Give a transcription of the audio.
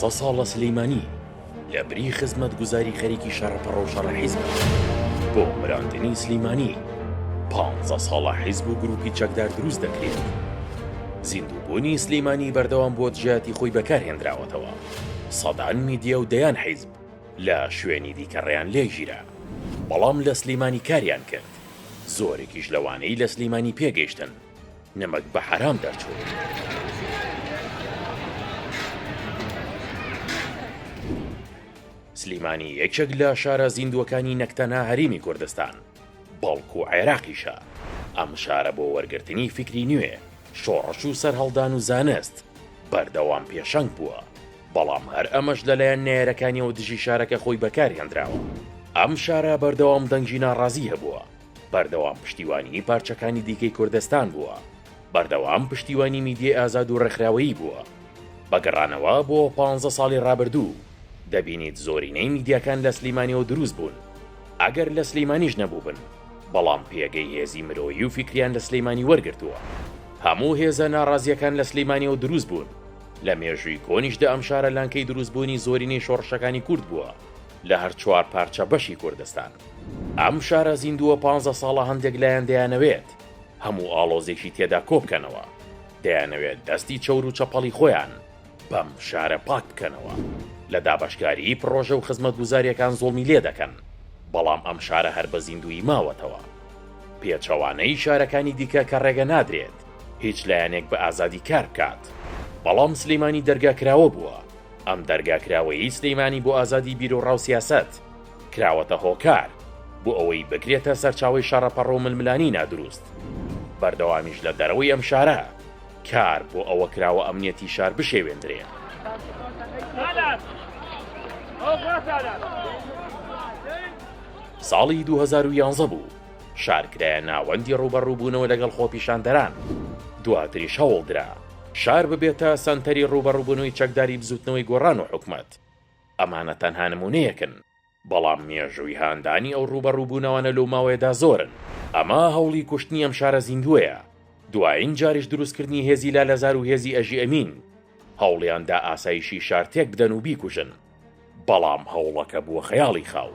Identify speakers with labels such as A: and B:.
A: سەساڵە سلەیمانی لە بری خزمەتگوزاری خەریکی شەڕەپەڕۆ و شەڕە حیزب بۆ مراندنی سلەیمانی 15 ساڵە حیزب و گروپی چەکدار دروست دەکرێت. زیندووبوونی سلەیمانی بەردەوام بۆ دژایەتی خۆی بەکارهێنراوەتەوە. سەدان میدیا و دەیان حیزب لە شوێنی دیکەڕێیان لێژیرا، بەڵام لە سلەیمانی کاریان کرد. زۆرێکیش لەوانەی لە سلەیمانی پێگەیشتن نەمەک بە حەرام دەرچوو. سلەیمانی یەکێک لە شارە زیندووەکانی نەکتەنها هەرێمی کوردستان بەڵکو و عێراقیشە. ئەم شارە بۆ وەرگرتنی فکری نوێ، شۆڕش و سەرهەڵدان و زانست بەردەوام پێشەنگ بووە، بەڵام هەر ئەمەش لەلایەن نێرەکانیەوە دژی شارەکە خۆی بەکارهێنراوە. ئەم شارە بەردەوام دەنگی ناڕازی هەبووە، بەردەوام پشتیوانی پارچەکانی دیکەی کوردستان بووە، بەردەوام پشتیوانی میدیای ئازاد و ڕێکخراوەیی بووە. بەگەڕانەوە بۆ 15 ساڵی ڕابردوو دەبینیت زۆرینەی میدیاکان لە سلەیمانیەوە دروست بوون، ئەگەر لە سلەیمانیش نەبووبن، بەڵام پێگەی هێزی مرۆیی و فکریان لە سلەیمانی وەرگرتووە. هەموو هێزە ناڕازیەکان لە سلەیمانیەوە دروست بوون. لە مێژووی کۆنیشدا ئەم شارە لانکەی دروستبوونی زۆرینەی شۆڕشەکانی کورد بووە لە هەر 4 پارچە بەشی کوردستان. ئەم شارە زیندووە 15 ساڵە هەندێک لایەن دەیانەوێت هەموو ئاڵۆزێکی تێدا کۆبکەنەوە، دەیانەوێت دەستی چەور و چەپەڵی خۆیان بەم شارە پاک بکەنەوە. لە دابەشکاری پرۆژە و خزمەتگوزاریەکان زۆڵمی لێ دەکەن، بەڵام ئەم شارە هەر بە زیندووی ماوەتەوە. پێچەوانەی شارەکانی دیکە کە ڕێگە نادرێت هیچ لایەنێک بە ئازادی کار بکات، بەڵام سلەیمانی دەرگاکراوە بووە. ئەم دەرگاکراوەیی سلەیمانی بۆ ئازادی بیر و ڕاو سیاست کراوەتە هۆکار بۆ ئەوەی بکرێتە سەرچاوەی شەڕەپەڕۆ و ململانی نادروست. بەردەوامیش لە دەرەوەی ئەم شارە کار بۆ ئەوە کراوە ئەمنیەتی شار بشێوێندرێت. ساڵی 2011 بوو، شارکرایە ناوەندی ڕوبەڕووبوونەوە لەگەڵ خۆپیشاندەران. دواتریش هەوڵدرا شار ببێتە سەنتەری ڕوبەڕووبوونەوەی چەکداری بزوتنەوەی گۆڕان و حکومەت. ئەمانە تەنها نمونەیەکن، بەڵام مێژووی هاندانی ئەو ڕوبەڕووبوونەوەنە لەو ماوەیەدا زۆرن. ئەمە هەوڵی کوشتنی ئەم شارە زیندووەیە. دوایین جاریش دروستکردنی هێزی لالەزار و هێزی ئەژی ئەمین هەوڵیاندا ئاسایشی شار تێک بدەن و بیکوژن، بەڵام هەوڵەکە بووە خەیاڵی خاو.